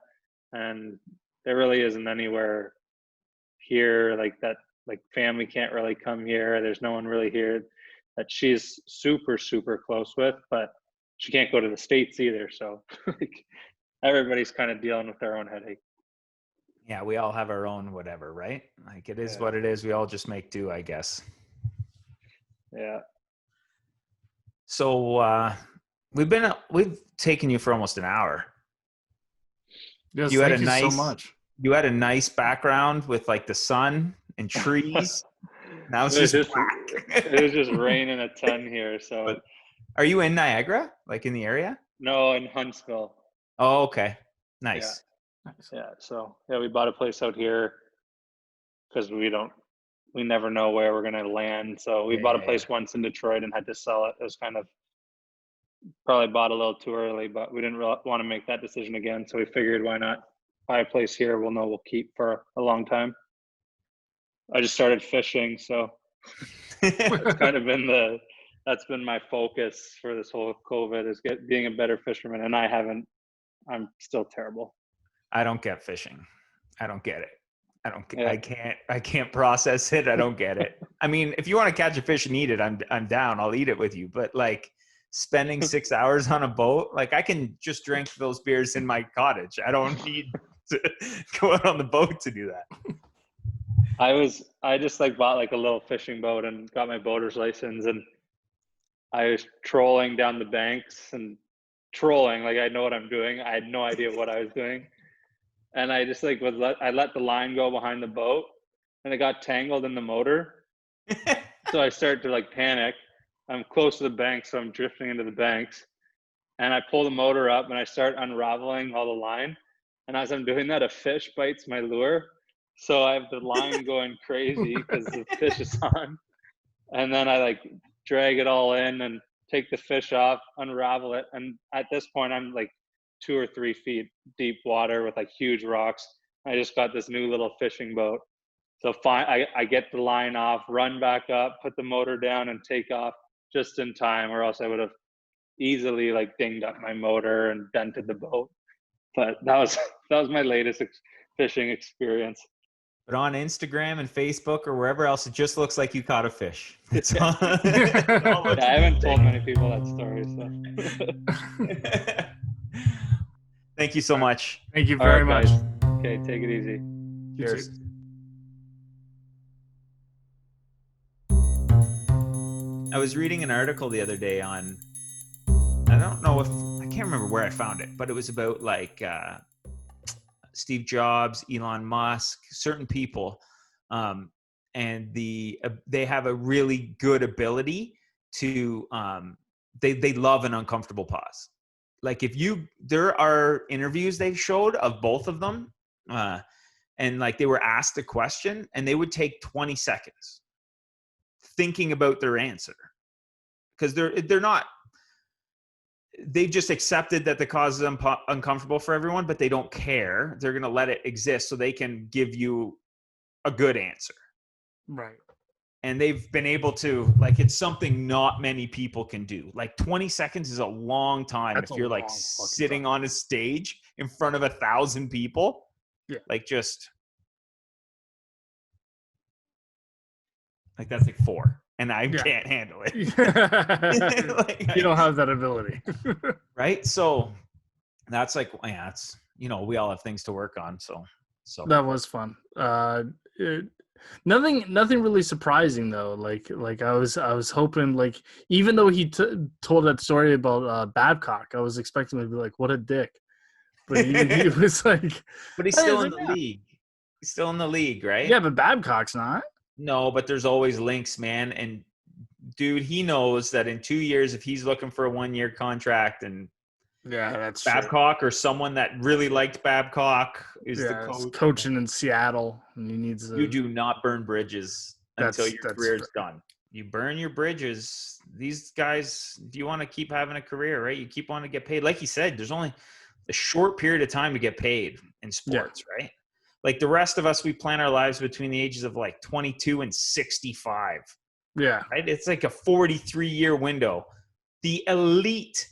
and there really isn't anywhere here like that. Like family can't really come here. There's no one really here that she's super, super close with, but she can't go to the States either. So like everybody's kind of dealing with their own headache. Yeah, we all have our own whatever, right? Like it is what it is. We all just make do, I guess. Yeah. So we've taken you for almost an hour. Yes, thank you so much. You had a nice background with like the sun and trees. Now it's just black. It was just raining a ton here. So, but are you in Niagara, like in the area? No, in Huntsville. Oh, okay, nice. Yeah. So yeah, we bought a place out here because we don't we never know where we're going to land. So we bought a place Yeah. once in Detroit and had to sell it. It was kind of probably bought a little too early, but we didn't really want to make that decision again. So we figured, why not buy a place here we'll know we'll keep for a long time. I just started fishing, so it's kind of been that's been my focus for this whole COVID, is being a better fisherman. And I'm still terrible. I don't get fishing. I don't get it. Yeah. I can't process it. I don't get it. I mean, if you want to catch a fish and eat it, I'm down. I'll eat it with you. But like spending 6 hours on a boat, like I can just drink those beers in my cottage. I don't need to go out on the boat to do that. I just like bought like a little fishing boat and got my boater's license, and I was trolling down the banks and trolling like I know what I'm doing. I had no idea what I was doing. And I just like I let the line go behind the boat, and it got tangled in the motor. So I start to like panic. I'm close to the bank, so I'm drifting into the banks. And I pull the motor up and I start unraveling all the line. And as I'm doing that, a fish bites my lure. So I have the line going crazy because the fish is on. And then I like drag it all in and take the fish off, unravel it. And at this point, I'm like 2 or 3 feet deep water with like huge rocks. I just got this new little fishing boat. So fine, I get the line off, run back up, put the motor down, and take off just in time, or else I would have easily like dinged up my motor and dented the boat. But that was my latest fishing experience. But on Instagram and Facebook or wherever else, it just looks like you caught a fish. It's all, I haven't told many people that story. So. Thank you so much. Thank you very much. Guys. Okay, take it easy. Cheers. I was reading an article the other day on, I don't know if, I can't remember where I found it, but it was about like Steve Jobs, Elon Musk, certain people, and they have a really good ability to, they love an uncomfortable pause. Like there are interviews they showed of both of them, and like they were asked a question and they would take 20 seconds thinking about their answer, because they're not, they've just accepted that the cause is uncomfortable for everyone, but they don't care. They're going to let it exist so they can give you a good answer. Right. And they've been able to, like, it's something not many people can do. Like 20 seconds is a long time. That's if you're like sitting on a stage in front of 1,000 people. Yeah. Like just like that's like 4. And I can't handle it. Like, you don't have that ability. Right? So that's like, yeah, it's, you know, we all have things to work on. So that was fun. Nothing really surprising though. Like I was hoping, like, even though he told that story about Babcock, I was expecting him to be like, what a dick. But he was like, but he's still in the league. He's still in the league, right? Yeah, but Babcock's not. No, but there's always links, man. And dude, he knows that in 2 years, if he's looking for a 1-year contract, and that's Babcock or someone that really liked Babcock is the coach, coaching in Seattle, and he needs you do not burn bridges until your career's done. You burn your bridges. These guys, do you want to keep having a career, right? You keep wanting to get paid. Like you said, there's only a short period of time to get paid in sports, right? Like the rest of us, we plan our lives between the ages of like 22 and 65. Yeah. Right? It's like a 43-year window. The elite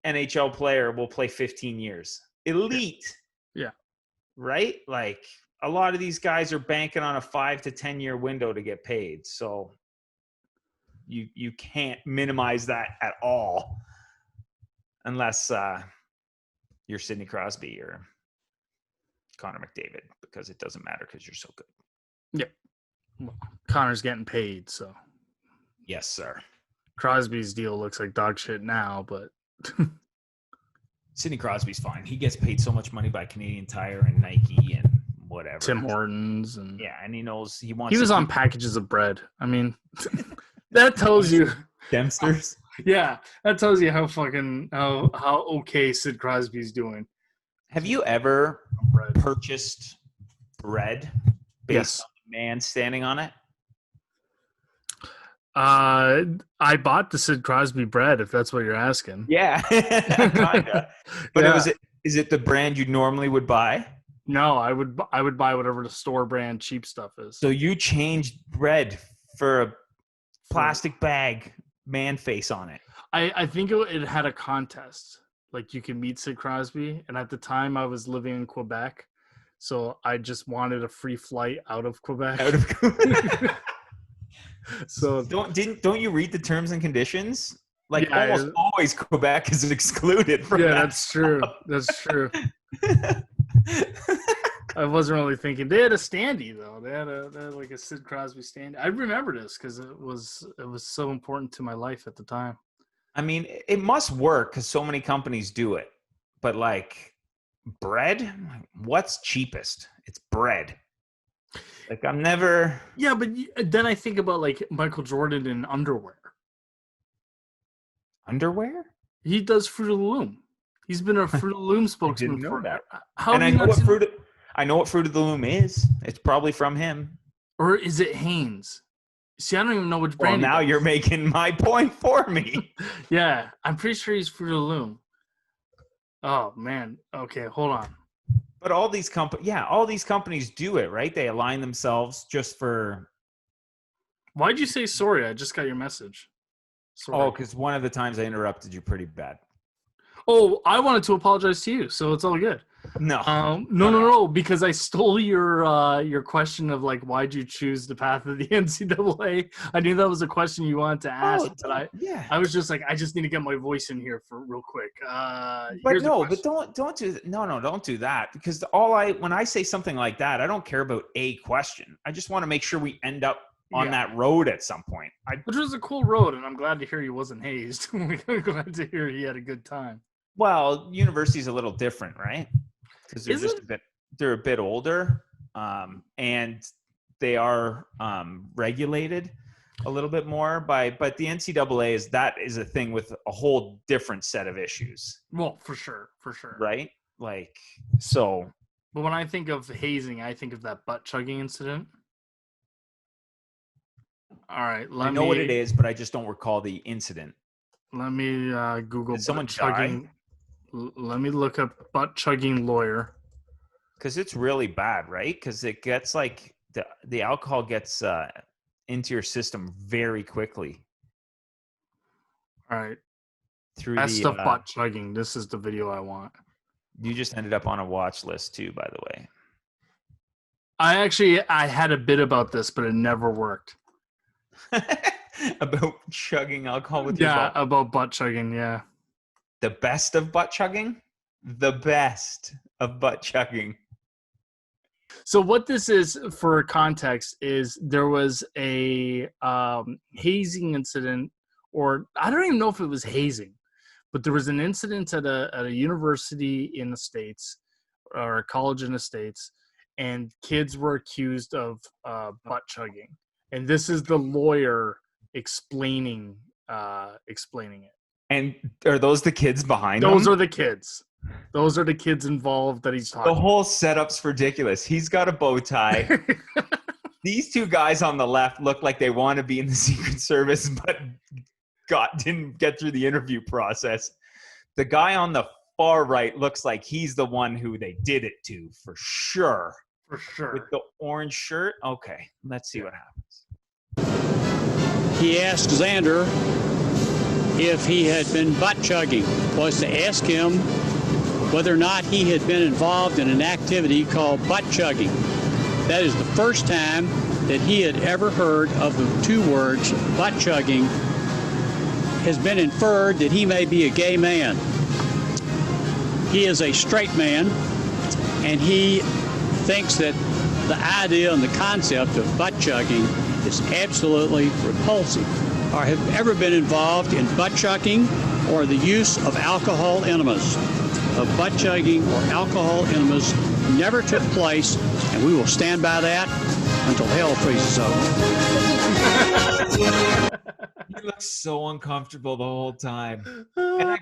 NHL player will play 15 years. Elite. Yeah. Right? Like a lot of these guys are banking on a 5 to 10-year window to get paid. So you can't minimize that at all unless you're Sidney Crosby or Connor McDavid, because it doesn't matter because you're so good. Yeah. Well, Connor's getting paid, so. Yes, sir. Crosby's deal looks like dog shit now, but Sidney Crosby's fine. He gets paid so much money by Canadian Tire and Nike and whatever. Tim Hortons and and he knows he wants. He was on packages of bread. I mean, that tells you Dempsters. Yeah, that tells you how fucking how okay Sid Crosby's doing. Have you ever purchased bread based on the man standing on it? I bought the Sid Crosby bread, if that's what you're asking. Yeah, kinda. But Yeah. is it the brand you normally would buy? No, I would buy whatever the store brand cheap stuff is. So you changed bread for a For- plastic bag, man face on it. I think it had a contest. Like you can meet Sid Crosby, and at the time I was living in Quebec, so I just wanted a free flight out of Quebec. Out of So don't you read the terms and conditions? Like Yeah, almost always Quebec is excluded from yeah, that. that's true. That's true. I wasn't really thinking. They had a standee though. They had like a Sid Crosby standee. I remember this because it was so important to my life at the time. I mean, it must work because so many companies do it. But like bread, what's cheapest? It's bread. Like I'm never. Yeah, but then I think about like Michael Jordan in underwear. Underwear? He does Fruit of the Loom. He's been a Fruit of the Loom spokesman know for that. How And do I you know not see- what Fruit of the Loom is. It's probably from him. Or is it Hanes? See, I don't even know which Well, brand. now you're making my point for me. Yeah, I'm pretty sure he's Fruit of the Loom. Oh man. Okay, hold on. But all these companies do it, right? They align themselves just for. Why'd you say sorry? I just got your message. Sorry. Oh, because one of the times I interrupted you pretty bad. Oh, I wanted to apologize to you, so it's all good. No. No, because I stole your question of like why'd you choose the path of the NCAA. I knew that was a question you wanted to ask, but I was just like, I just need to get my voice in here for real quick. But no, but don't do that. No, don't do that because when I say something like that, I don't care about a question. I just want to make sure we end up on that road at some point. Which was a cool road, and I'm glad to hear he wasn't hazed. I'm glad to hear he had a good time. Well, university's a little different, right? Because they're a bit older, and they are regulated a little bit more but the NCAA is a thing with a whole different set of issues. Well, for sure. Right? Like so. But when I think of hazing, I think of that butt chugging incident. All right, I know what it is, but I just don't recall the incident. Let me Google Did someone butt chugging. Let me look up butt chugging lawyer. Because it's really bad, right? Because it gets like the alcohol gets into your system very quickly. All right. Through Best of butt chugging. This is the video I want. You just ended up on a watch list too, by the way. I had a bit about this, but it never worked. About chugging alcohol with your butt. Yeah, about butt chugging, yeah. The best of butt chugging? The best of butt chugging. So what this is for context is there was a hazing incident, or I don't even know if it was hazing, but there was an incident at a university in the States or a college in the States, and kids were accused of butt chugging. And this is the lawyer explaining it. And are those the kids behind them? Those are the kids. Those are the kids involved that he's talking The whole setup's ridiculous. He's got a bow tie. These two guys on the left look like they want to be in the Secret Service, but didn't get through the interview process. The guy on the far right looks like he's the one who they did it to, for sure. For sure. With the orange shirt? Okay, let's see what happens. He asked Xander if he had been butt chugging, was to ask him whether or not he had been involved in an activity called butt chugging. That is the first time that he had ever heard of the two words, butt chugging. Has been inferred that he may be a gay man. He is a straight man, and he thinks that the idea and the concept of butt chugging is absolutely repulsive. Or have ever been involved in butt chugging or the use of alcohol enemas. Of butt chugging or alcohol enemas never took place, and we will stand by that until hell freezes over. He looks so uncomfortable the whole time. And I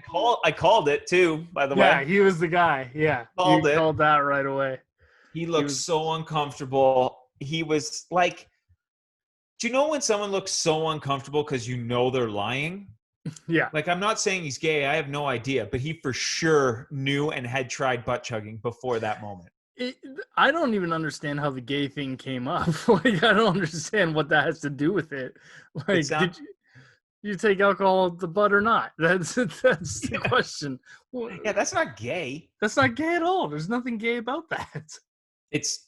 called it too, by the way. Yeah, he was the guy. Yeah. Called that right away. He looked so uncomfortable. He was like Do you know when someone looks so uncomfortable because you know they're lying? Yeah. Like, I'm not saying he's gay. I have no idea, but he for sure knew and had tried butt chugging before that moment. I don't even understand how the gay thing came up. Like, I don't understand what that has to do with it. Like, did you take alcohol at the butt or not? That's the question. Well, yeah, that's not gay. That's not gay at all. There's nothing gay about that. It's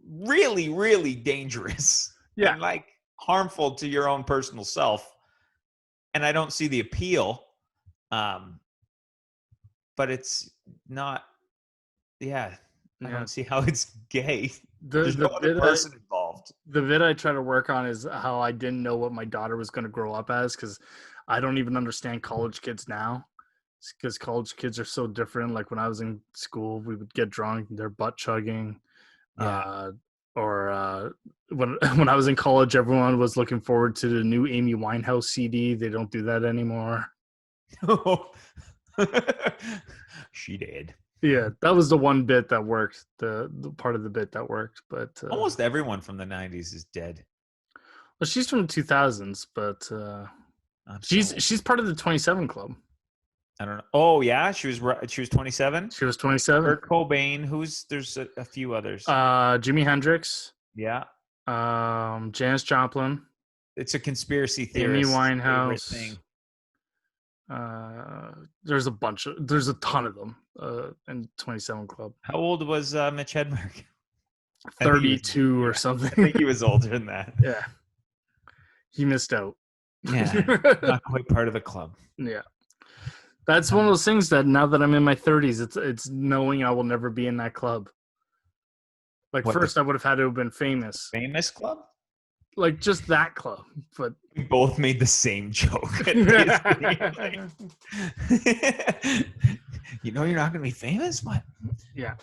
really, really dangerous. Yeah. And like harmful to your own personal self. And I don't see the appeal. But it's not, I don't see how it's gay. There's no other person involved. The bit I try to work on is how I didn't know what my daughter was going to grow up as, because I don't even understand college kids now, because college kids are so different. Like when I was in school, we would get drunk, they're butt chugging. Yeah. Or when I was in college, everyone was looking forward to the new Amy Winehouse CD. They don't do that anymore. She did. Yeah, that was the one bit that worked. The part of the bit that worked, but almost everyone from the 90s is dead. Well, she's from the 2000s, but she's part of the 27 Club. I don't know. Oh yeah, she was 27. She was 27. Kurt Cobain. There's a few others. Jimi Hendrix. Yeah. Janis Joplin. It's a conspiracy theorist. Amy Winehouse. There's a ton of them in 27 Club. How old was Mitch Hedberg? 32 or something. I think he was older than that. Yeah. He missed out. Yeah. Not quite part of the club. Yeah. That's one of those things that now that I'm in my 30s, it's knowing I will never be in that club. Like first I would have had to have been famous. Famous club? Like just that club. But we both made the same joke. You know you're not going to be famous? What? Yeah.